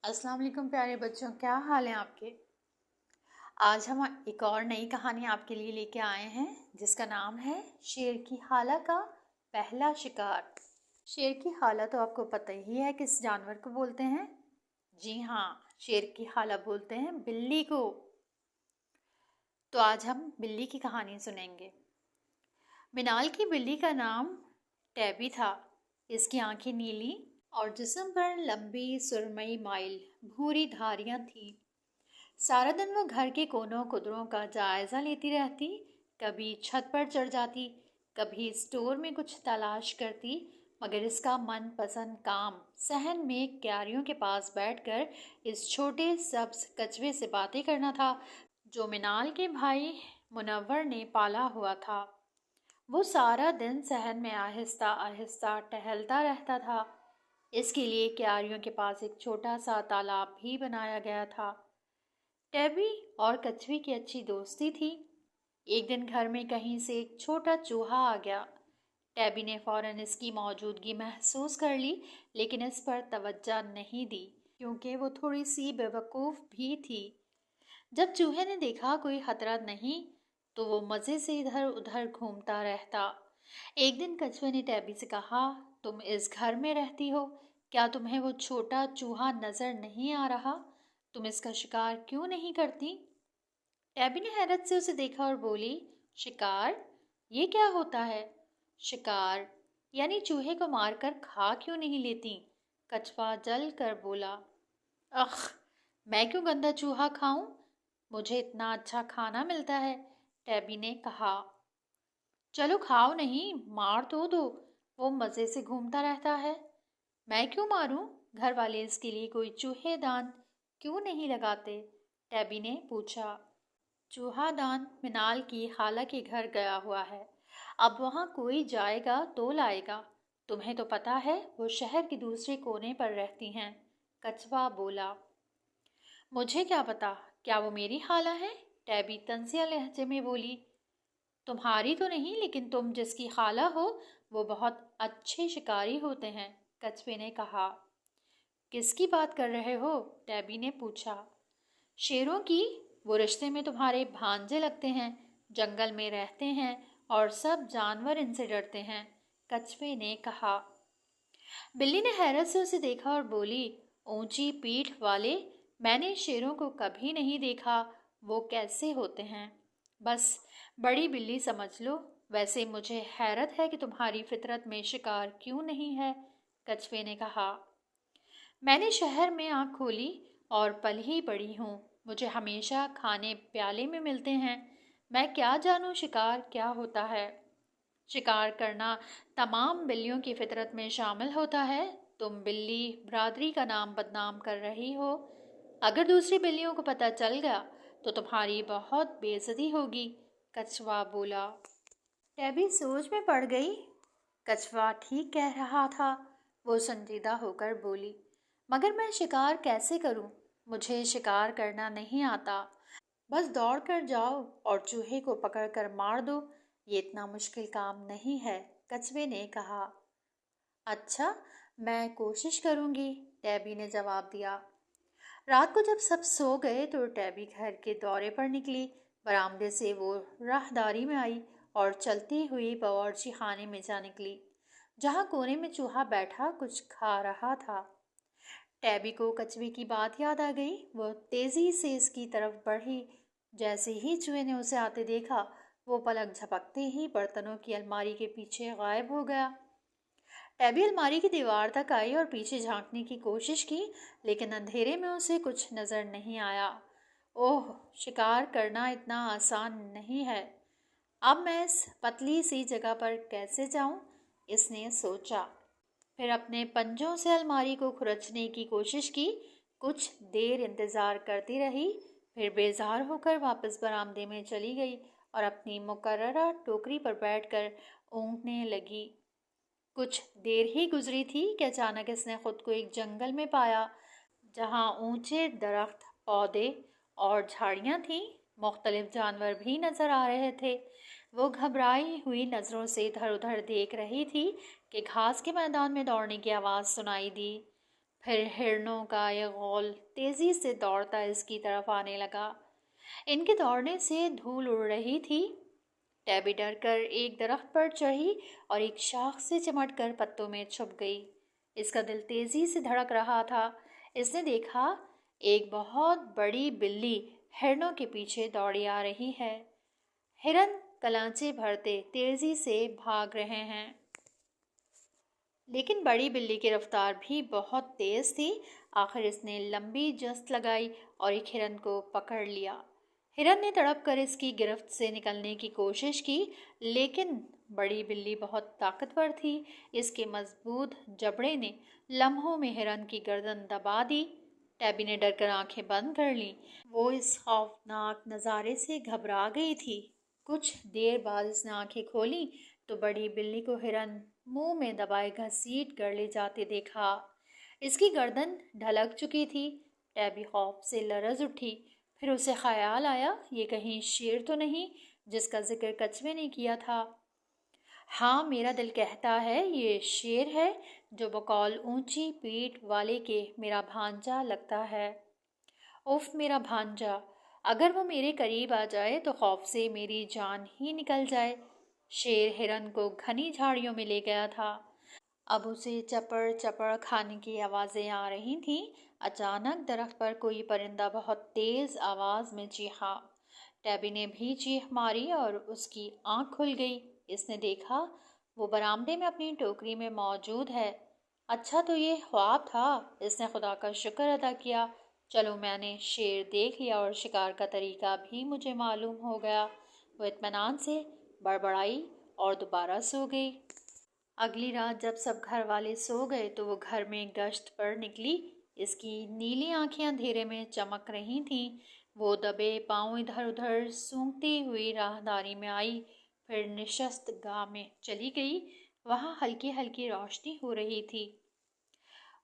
अस्सलाम वालेकुम प्यारे बच्चों, क्या हाल है आपके। आज हम एक और नई कहानी आपके लिए लेके आए हैं जिसका नाम है शेर की हाला का पहला शिकार। शेर की हाला तो आपको पता ही है किस जानवर को बोलते हैं। जी हाँ, शेर की हाला बोलते हैं बिल्ली को। तो आज हम बिल्ली की कहानी सुनेंगे। मिनाल की बिल्ली का नाम टैबी था। इसकी आंखें नीली और जिस्म पर लंबी सुरमई माइल भूरी धारियां थीं। सारा दिन वो घर के कोनों कुदरों का जायजा लेती रहती। कभी छत पर चढ़ जाती, कभी स्टोर में कुछ तलाश करती, मगर इसका मनपसंद काम सहन में क्यारियों के पास बैठकर इस छोटे सब्ज कछुए से बातें करना था जो मिनाल के भाई मुनव्वर ने पाला हुआ था। वो सारा दिन सहन में आहिस्ता आहिस्ता टहलता रहता था। इसके लिए क्यारियों के पास एक छोटा सा तालाब भी बनाया गया था। टैबी और कछुए की अच्छी दोस्ती थी। एक दिन घर में कहीं से एक छोटा चूहा आ गया। टैबी ने फौरन इसकी मौजूदगी महसूस कर ली, लेकिन इस पर तवज्जो नहीं दी क्योंकि वो थोड़ी सी बेवकूफ़ भी थी। जब चूहे ने देखा कोई खतरा नहीं तो वो मज़े से इधर उधर घूमता रहता। एक दिन कछुए ने टैबी से कहा, तुम इस घर में रहती हो, क्या तुम्हें वो छोटा चूहा नज़र नहीं आ रहा? तुम इसका शिकार क्यों नहीं करती? टैबी ने हैरत से उसे देखा और बोली, शिकार? ये क्या होता है? शिकार यानी चूहे को मारकर खा क्यों नहीं लेती? कछुआ जल कर बोला। अख, मैं क्यों गंदा चूहा खाऊं? मुझे इतना अच्छा खाना मिलता है, टैबी ने कहा। चलो खाओ नहीं, मार तो दो, वो मज़े से घूमता रहता है। मैं क्यों मारूं? घर वाले इसके लिए कोई चूहेदान क्यों नहीं लगाते? टैबी ने पूछा। चूहादान मिनाल की खाला के घर गया हुआ है, अब वहाँ कोई जाएगा तो लाएगा। तुम्हें तो पता है वो शहर के दूसरे कोने पर रहती हैं, कछुआ बोला। मुझे क्या पता, क्या वो मेरी खाला है? टैबी तंजिया लहजे में बोली। तुम्हारी तो नहीं, लेकिन तुम जिसकी खाला हो वो बहुत अच्छे शिकारी होते हैं, कछुए ने कहा। किसकी बात कर रहे हो? टैबी ने पूछा। शेरों की। वो रिश्ते में तुम्हारे भांजे लगते हैं, जंगल में रहते हैं और सब जानवर इनसे डरते हैं, कछुए ने कहा। बिल्ली ने हैरत से उसे देखा और बोली, ऊंची पीठ वाले, मैंने शेरों को कभी नहीं देखा, वो कैसे होते हैं? बस बड़ी बिल्ली समझ लो। वैसे मुझे हैरत है कि तुम्हारी फितरत में शिकार क्यों नहीं है, कछुए ने कहा। मैंने शहर में आँख खोली और पल ही बड़ी हूँ, मुझे हमेशा खाने प्याले में मिलते हैं, मैं क्या जानूँ शिकार क्या होता है। शिकार करना तमाम बिल्लियों की फितरत में शामिल होता है। तुम बिल्ली बरादरी का नाम बदनाम कर रही हो। अगर दूसरी बिल्लियों को पता चल गया तो तुम्हारी बहुत बेइज्जती होगी, कछुआ बोला। टैबी सोच में पड़ गई। कछुआ ठीक कह रहा था। वो संजीदा होकर बोली, मगर मैं शिकार कैसे करूं? मुझे शिकार करना नहीं आता। बस दौड़ कर जाओ और चूहे को पकड़कर मार दो, ये इतना मुश्किल काम नहीं है, कछुए ने कहा। अच्छा, मैं कोशिश करूंगी, टैबी ने जवाब दिया। रात को जब सब सो गए तो टैबी घर के दौरे पर निकली। बरामदे से वो राहदारी में आई और चलती हुई बावर्ची खाने में जा निकली, जहाँ कोने में चूहा बैठा कुछ खा रहा था। टैबी को कछुए की बात याद आ गई। वो तेजी से इसकी तरफ बढ़ी। जैसे ही चूहे ने उसे आते देखा, वो पलक झपकते ही बर्तनों की अलमारी के पीछे गायब हो गया। टैबी अलमारी की दीवार तक आई और पीछे झांकने की कोशिश की, लेकिन अंधेरे में उसे कुछ नजर नहीं आया। ओह, शिकार करना इतना आसान नहीं है। अब मैं इस पतली सी जगह पर कैसे जाऊं? इसने सोचा। फिर अपने पंजों से अलमारी को खुरचने की कोशिश की। कुछ देर इंतज़ार करती रही, फिर बेजार होकर वापस बरामदे में चली गई और अपनी मुकर्ररा टोकरी पर बैठकर ऊँघने लगी। कुछ देर ही गुजरी थी कि अचानक इसने खुद को एक जंगल में पाया, जहाँ ऊंचे दरख्त, पौधे और झाड़ियाँ थीं। मुख्तलिफ जानवर भी नजर आ रहे थे। वो घबराई हुई नज़रों से इधर उधर देख रही थी कि घास के मैदान में दौड़ने की आवाज़ सुनाई दी। پھر ہرنوں کا یہ غول تیزی سے دوڑتا اس کی طرف آنے لگا۔ ان کے دوڑنے سے دھول اڑ رہی تھی۔ ٹیبی ڈر کر ایک درخت پر چڑھی اور ایک شاخ سے چمٹ کر پتوں میں چھپ گئی۔ اس کا دل تیزی سے دھڑک رہا تھا۔ اس نے دیکھا ایک بہت بڑی بلی ہرنوں کے پیچھے دوڑی آ رہی ہے۔ ہرن کلانچے بھرتے تیزی سے بھاگ رہے ہیں، لیکن بڑی بلی کی رفتار بھی بہت تیز تھی۔ آخر اس نے لمبی جست لگائی اور ایک ہرن کو پکڑ لیا۔ ہرن نے تڑپ کر اس کی گرفت سے نکلنے کی کوشش کی، لیکن بڑی بلی بہت طاقتور تھی۔ اس کے مضبوط جبڑے نے لمحوں میں ہرن کی گردن دبا دی۔ ٹیبی نے ڈر کر آنکھیں بند کر لیں۔ وہ اس خوفناک نظارے سے گھبرا گئی تھی۔ کچھ دیر بعد اس نے آنکھیں کھولیں تو بڑی بلی کو ہرن منہ میں دبائے گھسیٹ کر لے جاتے دیکھا۔ اس کی گردن ڈھلک چکی تھی۔ ٹیبی خوف سے لرز اٹھی۔ پھر اسے خیال آیا، یہ کہیں شیر تو نہیں جس کا ذکر کچوے نے کیا تھا؟ ہاں، میرا دل کہتا ہے یہ شیر ہے جو بقول اونچی پیٹھ والے کے میرا بھانجا لگتا ہے۔ اف، میرا بھانجا! اگر وہ میرے قریب آ جائے تو خوف سے میری جان ہی نکل جائے۔ شیر ہرن کو گھنی جھاڑیوں میں لے گیا تھا۔ اب اسے چپڑ چپڑ کھانے کی آوازیں آ رہی تھیں۔ اچانک درخت پر کوئی پرندہ بہت تیز آواز میں چیخا۔ ٹیبی نے بھی چیخ ماری اور اس کی آنکھ کھل گئی۔ اس نے دیکھا وہ برآمدے میں اپنی ٹوکری میں موجود ہے۔ اچھا، تو یہ خواب تھا۔ اس نے خدا کا شکر ادا کیا۔ چلو، میں نے شیر دیکھ لیا اور شکار کا طریقہ بھی مجھے معلوم ہو گیا۔ وہ اطمینان سے بڑبڑائی اور دوبارہ سو گئی۔ اگلی رات جب سب گھر والے سو گئے تو وہ گھر میں گشت پر نکلی۔ اس کی نیلی آنکھیں اندھیرے میں چمک رہی تھیں۔ وہ دبے پاؤں ادھر ادھر سونگھتی ہوئی راہداری میں آئی، پھر نشست گاہ میں چلی گئی۔ وہاں ہلکی ہلکی روشنی ہو رہی تھی۔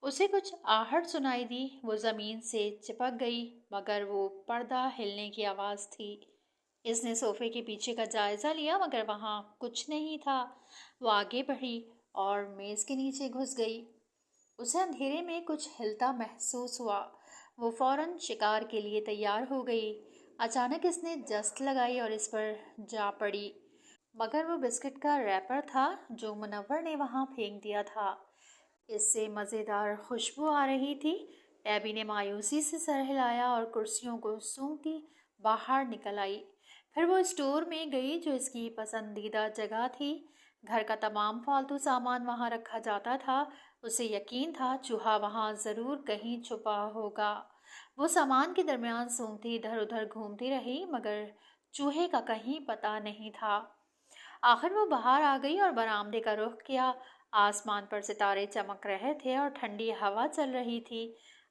اسے کچھ آہٹ سنائی دی۔ وہ زمین سے چپک گئی، مگر وہ پردہ ہلنے کی آواز تھی۔ اس نے صوفے کے پیچھے کا جائزہ لیا، مگر وہاں کچھ نہیں تھا۔ وہ آگے بڑھی اور میز کے نیچے گھس گئی۔ اسے اندھیرے میں کچھ ہلتا محسوس ہوا۔ وہ فوراً شکار کے لیے تیار ہو گئی۔ اچانک اس نے جست لگائی اور اس پر جا پڑی، مگر وہ بسکٹ کا ریپر تھا جو منور نے وہاں پھینک دیا تھا۔ اس سے مزیدار خوشبو آ رہی تھی۔ ٹیبی نے مایوسی سے سر ہلایا اور کرسیوں کو سونگتی باہر نکل آئی۔ پھر وہ اسٹور میں گئی جو اس کی پسندیدہ جگہ تھی۔ گھر کا تمام فالتو سامان وہاں رکھا جاتا تھا۔ اسے یقین تھا چوہا وہاں ضرور کہیں چھپا ہوگا۔ وہ سامان کے درمیان سونگتی ادھر ادھر گھومتی رہی، مگر چوہے کا کہیں پتہ نہیں تھا۔ آخر وہ باہر آ گئی اور برآمدے کا رخ کیا۔ آسمان پر ستارے چمک رہے تھے اور ٹھنڈی ہوا چل رہی تھی۔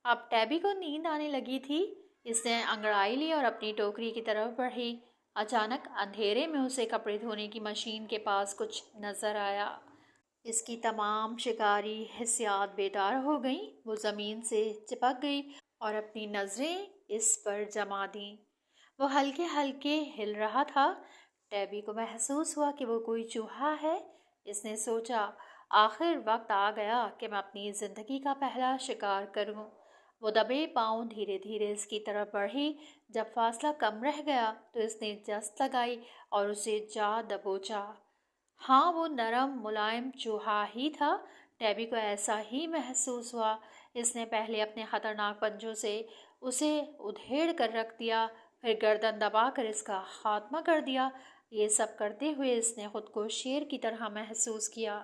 اب ٹیبی کو نیند آنے لگی تھی۔ اس نے انگڑائی لی اور اپنی ٹوکری کی طرف بڑھی۔ اچانک اندھیرے میں اسے کپڑے دھونے کی مشین کے پاس کچھ نظر آیا۔ اس کی تمام شکاری حسیات بیدار ہو گئیں۔ وہ زمین سے چپک گئی اور اپنی نظریں اس پر جما دیں۔ وہ ہلکے ہلکے ہل رہا تھا۔ ٹیبی کو محسوس ہوا کہ وہ کوئی چوہا ہے۔ اس نے سوچا، آخر وقت آ گیا کہ میں اپنی زندگی کا پہلا شکار کروں۔ وہ دبے پاؤں دھیرے دھیرے اس کی طرف بڑھی۔ جب فاصلہ کم رہ گیا تو اس نے جست لگائی اور اسے جا دبوچا۔ ہاں، وہ نرم ملائم چوہا ہی تھا۔ ٹیبی کو ایسا ہی محسوس ہوا۔ اس نے پہلے اپنے خطرناک پنجوں سے اسے ادھیڑ کر رکھ دیا، پھر گردن دبا کر اس کا خاتمہ کر دیا۔ یہ سب کرتے ہوئے اس نے خود کو شیر کی طرح محسوس کیا۔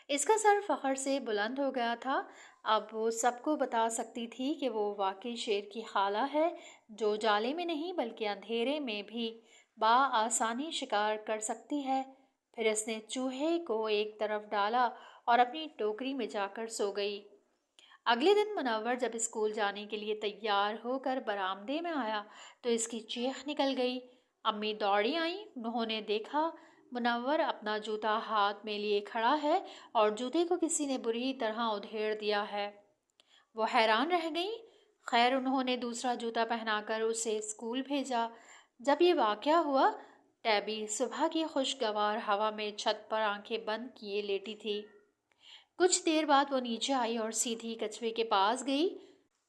اس کا سر فخر سے بلند ہو گیا تھا۔ اب وہ سب کو بتا سکتی تھی کہ وہ واقعی شیر کی خالہ ہے، جو جالے میں نہیں بلکہ اندھیرے میں بھی بآسانی شکار کر سکتی ہے۔ پھر اس نے چوہے کو ایک طرف ڈالا اور اپنی ٹوکری میں جا کر سو گئی۔ اگلے دن منور جب اسکول جانے کے لیے تیار ہو کر برآمدے میں آیا تو اس کی چیخ نکل گئی۔ امی دوڑی آئیں۔ انہوں نے دیکھا منور اپنا جوتا ہاتھ میں لیے کھڑا ہے اور جوتے کو کسی نے بری طرح ادھیڑ دیا ہے۔ وہ حیران رہ گئیں۔ خیر، انہوں نے دوسرا جوتا پہنا کر اسے اسکول بھیجا۔ جب یہ واقعہ ہوا، ٹیبی صبح کی خوشگوار ہوا میں چھت پر آنکھیں بند کیے لیٹی تھی۔ कुछ देर बाद वो नीचे आई और सीधी कछुए के पास गई।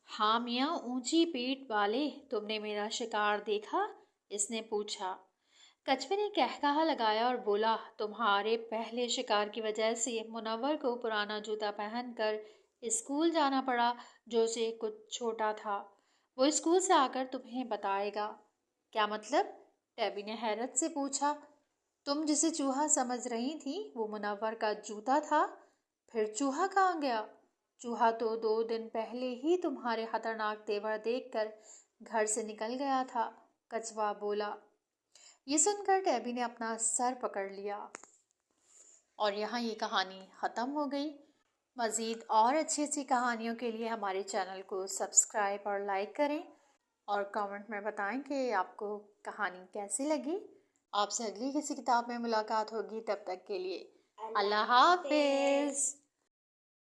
हाँ मियाँ, ऊंची पीठ वाले, तुमने मेरा शिकार देखा? इसने पूछा। कछुए ने कहकहा लगाया और बोला, तुम्हारे पहले शिकार की वजह से मुनव्वर को पुराना जूता पहनकर स्कूल जाना पड़ा, जो उसे कुछ छोटा था। वो स्कूल से आकर तुम्हें बताएगा। क्या मतलब? टैबी ने हैरत से पूछा। तुम जिसे चूहा समझ रही थी वो मुनव्वर का जूता था। फिर चूहा कहाँ गया? चूहा तो 2 दिन पहले ही तुम्हारे खतरनाक तेवर देखकर घर से निकल गया था, कछुआ बोला। ये सुनकर टैबी ने अपना सर पकड़ लिया। और यहाँ ये कहानी ख़त्म हो गई। मज़ीद और अच्छी अच्छी कहानियों के लिए हमारे चैनल को सब्सक्राइब और लाइक करें और कमेंट में बताएं कि आपको कहानी कैसी लगी। आपसे अगली किसी किताब में मुलाकात होगी, तब तक के लिए अल्लाह हाफ़िज़।